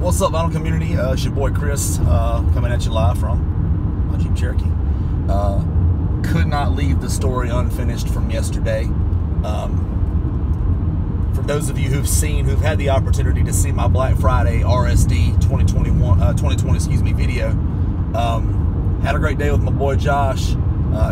What's up, vinyl community? It's your boy Chris, coming at you live from my Jeep Cherokee. Could not leave the story unfinished from yesterday. For those of you who've had the opportunity to see my Black Friday RSD 2020 video, had a great day with my boy Josh.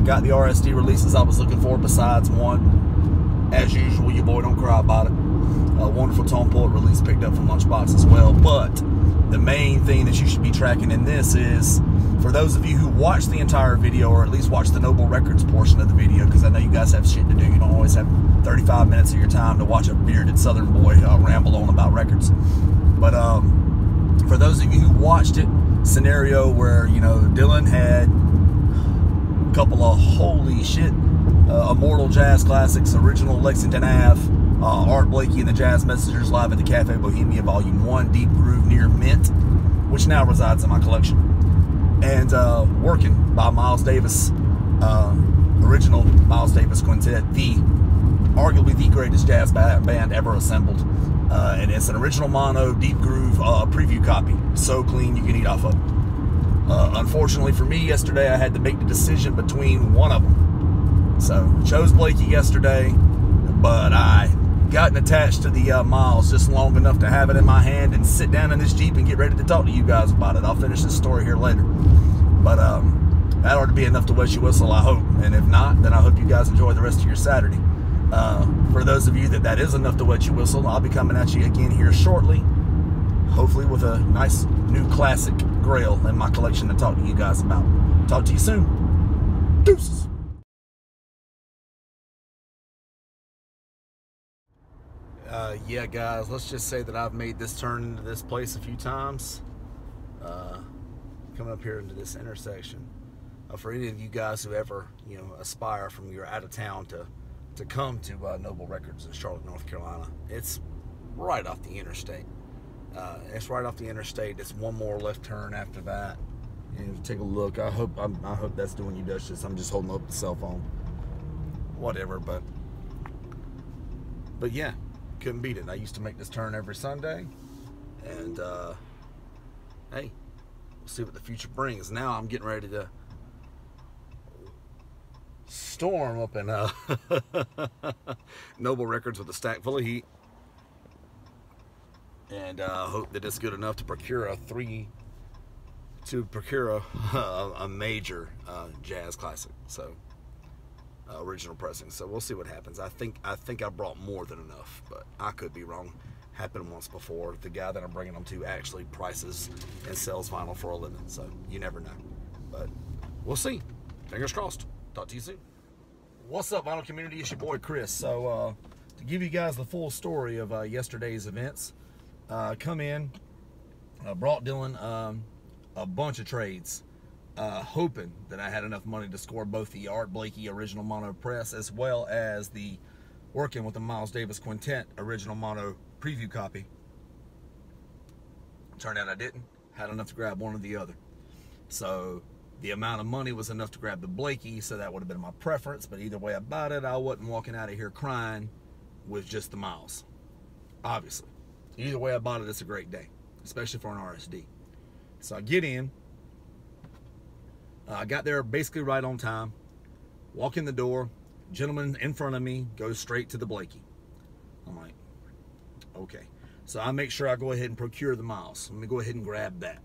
Got the RSD releases I was looking for, besides one. As usual, your boy don't cry about it. A wonderful tone port release picked up from Lunchbox as well. But the main thing that you should be tracking in this is, for those of you who watched the entire video, or at least watched the Noble Records portion of the video, because I know you guys have shit to do. You don't always have 35 minutes of your time to watch a bearded Southern boy ramble on about records. But for those of you who watched it, scenario where, you know, Dylan had a couple of holy shit immortal jazz classics, original Lexington Ave, Art Blakey and the Jazz Messengers live at the Cafe Bohemia Volume 1, Deep Groove Near Mint, which now resides in my collection. And Working by Miles Davis, original Miles Davis Quintet, arguably the greatest jazz band ever assembled. And it's an original mono Deep Groove preview copy, so clean you can eat off of it. Unfortunately for me, yesterday I had to make the decision between one of them. So chose Blakey yesterday, but I gotten attached to the Miles just long enough to have it in my hand and sit down in this Jeep and get ready to talk to you guys about it. I'll finish this story here later. But that ought to be enough to wet your whistle, I hope. And if not, then I hope you guys enjoy the rest of your Saturday. For those of you that is enough to wet your whistle, I'll be coming at you again here shortly. Hopefully with a nice new classic Grail in my collection to talk to you guys about. Talk to you soon. Deuces. Yeah, guys, let's just say that I've made this turn into this place a few times. Coming up here into this intersection. For any of you guys who ever, you know, aspire from your out of town to come to Noble Records in Charlotte, North Carolina, it's right off the interstate. It's right off the interstate. It's one more left turn after that. And take a look. I hope that's doing you justice. I'm just holding up the cell phone. Whatever, but yeah. Couldn't beat it. I used to make this turn every Sunday, and hey, we'll see what the future brings. Now I'm getting ready to storm up in Noble Records with a stack full of heat, and hope that it's good enough to procure a major jazz classic. So. Original pressing. So we'll see what happens. I think I brought more than enough, but I could be wrong. Happened once before. The guy that I'm bringing them to actually prices and sells vinyl for a living, so you never know. But we'll see. Fingers crossed. Talk to you soon. What's up, vinyl community? It's your boy Chris. So to give you guys the full story of yesterday's events, come in, brought Dylan a bunch of trades. Hoping that I had enough money to score both the Art Blakey original mono press as well as the Working with the Miles Davis Quintet original mono preview copy. Turned out I didn't. Had enough to grab one or the other. So the amount of money was enough to grab the Blakey, so that would have been my preference. But either way about it, I wasn't walking out of here crying with just the Miles. Obviously. Either way about it, it's a great day, especially for an RSD. So I get in. I got there basically right on time. Walk in the door. Gentleman in front of me goes straight to the Blakey. I'm like, okay. So I make sure I go ahead and procure the Miles. Let me go ahead and grab that.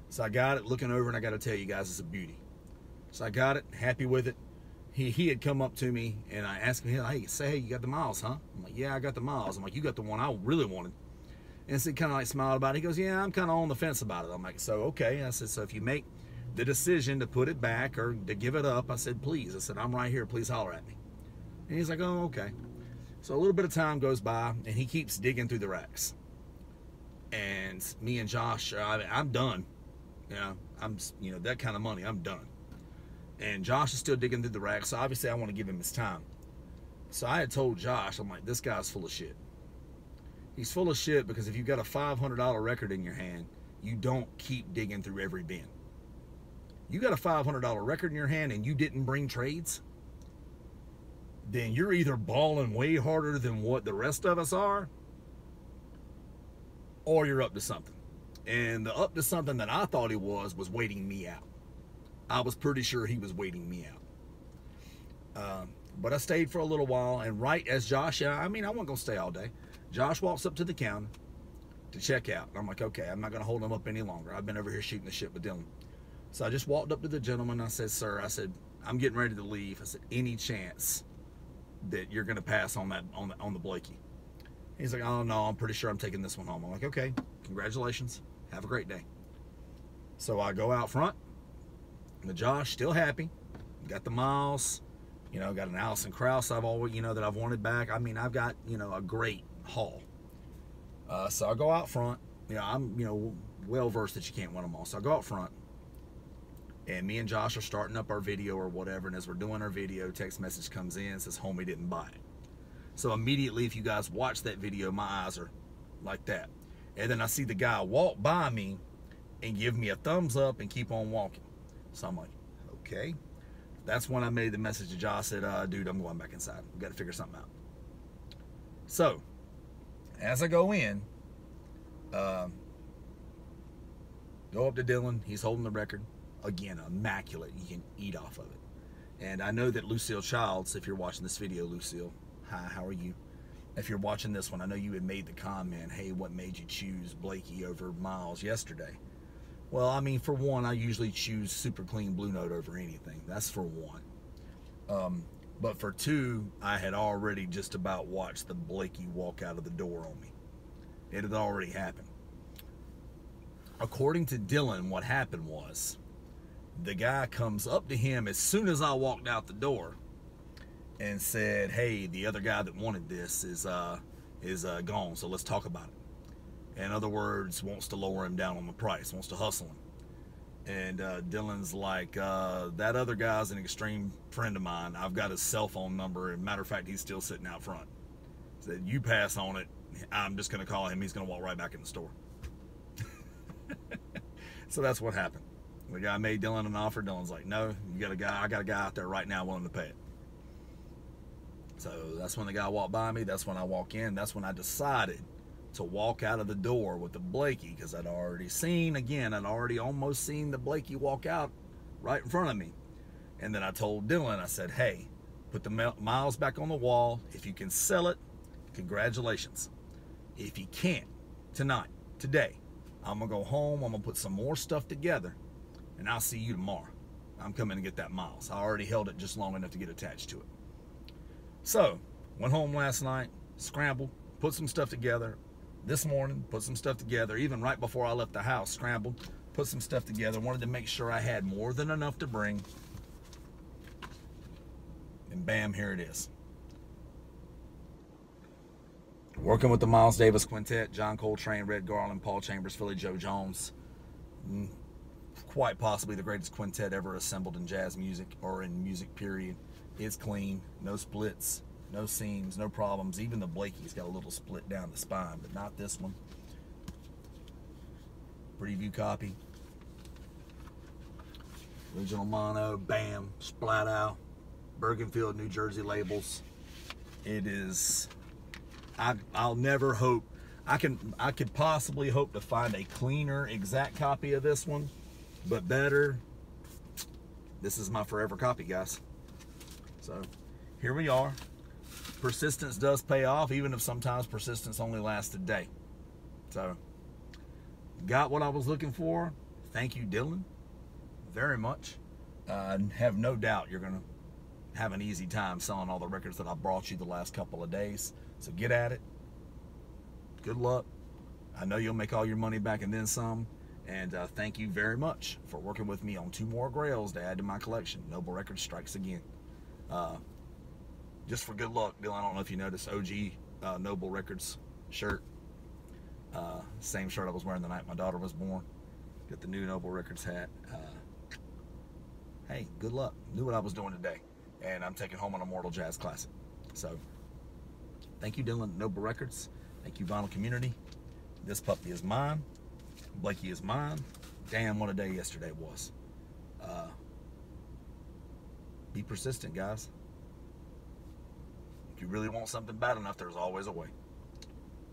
So I got it, looking over, and I got to tell you guys, it's a beauty. So I got it, happy with it. He had come up to me, and I asked him, hey, you got the Miles, huh? I'm like, yeah, I got the Miles. I'm like, you got the one I really wanted. And so he kind of like smiled about it. He goes, yeah, I'm kind of on the fence about it. I'm like, so okay. I said, so if you make the decision to put it back or to give it up, I said, please. I said, I'm right here. Please holler at me. And he's like, oh, okay. So a little bit of time goes by, and he keeps digging through the racks. And me and Josh, I'm done. You know, that kind of money, I'm done. And Josh is still digging through the racks, so obviously I want to give him his time. So I had told Josh, I'm like, this guy's full of shit. He's full of shit because if you've got a $500 record in your hand, you don't keep digging through every bin. You got a $500 record in your hand and you didn't bring trades, then you're either balling way harder than what the rest of us are, or you're up to something. And the up to something that I thought he was waiting me out. I was pretty sure he was waiting me out. But I stayed for a little while, and right as Josh, I mean, I wasn't going to stay all day. Josh walks up to the counter to check out. I'm like, okay, I'm not going to hold him up any longer. I've been over here shooting the shit with Dylan. So I just walked up to the gentleman. I said, sir, I said, I'm getting ready to leave. I said, any chance that you're going to pass on that on the Blakey? He's like, oh, no, I'm pretty sure I'm taking this one home. I'm like, okay, congratulations. Have a great day. So I go out front. The Josh, still happy. Got the miles. You know, got an Allison Krauss I've always, that I've wanted back. I mean, I've got, a great haul. So I go out front. I'm, well versed that you can't win them all. So I go out front. And me and Josh are starting up our video or whatever. And as we're doing our video, text message comes in, says, homie didn't buy it. So immediately, if you guys watch that video, my eyes are like that. And then I see the guy walk by me and give me a thumbs up and keep on walking. So I'm like, okay. That's when I made the message to Josh. I said, dude, I'm going back inside. We've got to figure something out. So, as I go in, go up to Dylan. He's holding the record. Again, immaculate. You can eat off of it. And I know that Lucille Childs, if you're watching this video, Lucille, hi, how are you? If you're watching this one, I know you had made the comment, hey, what made you choose Blakey over Miles yesterday? Well, I mean, for one, I usually choose Super Clean Blue Note over anything. That's for one. But for two, I had already just about watched the Blakey walk out of the door on me. It had already happened. According to Dylan, what happened was the guy comes up to him as soon as I walked out the door and said, hey, the other guy that wanted this is gone, so let's talk about it. In other words, wants to lower him down on the price, wants to hustle him. And Dylan's like, that other guy's an extreme friend of mine. I've got his cell phone number. And matter of fact, he's still sitting out front. Said, you pass on it, I'm just going to call him. He's going to walk right back in the store. So that's what happened. The guy made Dylan an offer. Dylan's like, no, I got a guy out there right now willing to pay it. So that's when the guy walked by me. That's when I walk in. That's when I decided to walk out of the door with the Blakey, because I'd already almost seen the Blakey walk out right in front of me. And then I told Dylan, I said, hey, put the miles back on the wall. If you can sell it, congratulations. If you can't, today, I'm going to go home, I'm going to put some more stuff together, and I'll see you tomorrow. I'm coming to get that miles. I already held it just long enough to get attached to it. So, went home last night, scrambled, put some stuff together. This morning, put some stuff together. Even right before I left the house, scrambled, put some stuff together. Wanted to make sure I had more than enough to bring. And bam, here it is. Working with the Miles Davis Quintet, John Coltrane, Red Garland, Paul Chambers, Philly Joe Jones. Quite possibly the greatest quintet ever assembled in jazz music, or in music period. It's clean, no splits, no seams, no problems. Even the Blakey's got a little split down the spine, but not this one. Preview copy. Original mono, bam, splat out. Bergenfield, New Jersey labels. It is, I'll never hope, I could possibly hope to find a cleaner exact copy of this one, but better. This is my forever copy, guys. So here we are. Persistence does pay off, even if sometimes persistence only lasts a day. So, got what I was looking for. Thank you, Dylan, very much. I have no doubt you're going to have an easy time selling all the records that I brought you the last couple of days. So get at it. Good luck. I know you'll make all your money back and then some. And thank you very much for working with me on 2 more Grails to add to my collection. Noble Records strikes again. Just for good luck, Dylan, I don't know if you noticed, OG Noble Records shirt. Same shirt I was wearing the night my daughter was born. Got the new Noble Records hat. Hey, good luck. Knew what I was doing today. And I'm taking home an Immortal Jazz Classic. So, thank you, Dylan, Noble Records. Thank you, Vinyl Community. This puppy is mine. Blakey is mine. Damn, what a day yesterday was. Be persistent, guys. If you really want something bad enough, there's always a way.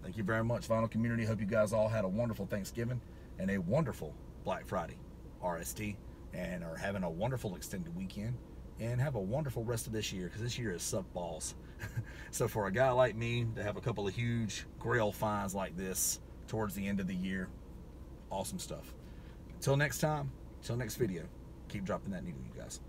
Thank you very much, Vinyl Community. Hope you guys all had a wonderful Thanksgiving. and a wonderful Black Friday RSD, and are having a wonderful extended weekend, and have a wonderful rest of this year, because this year is suck balls. So for a guy like me to have a couple of huge Grail finds like this towards the end of the year, awesome stuff. Until next time, until next video, keep dropping that needle, you guys.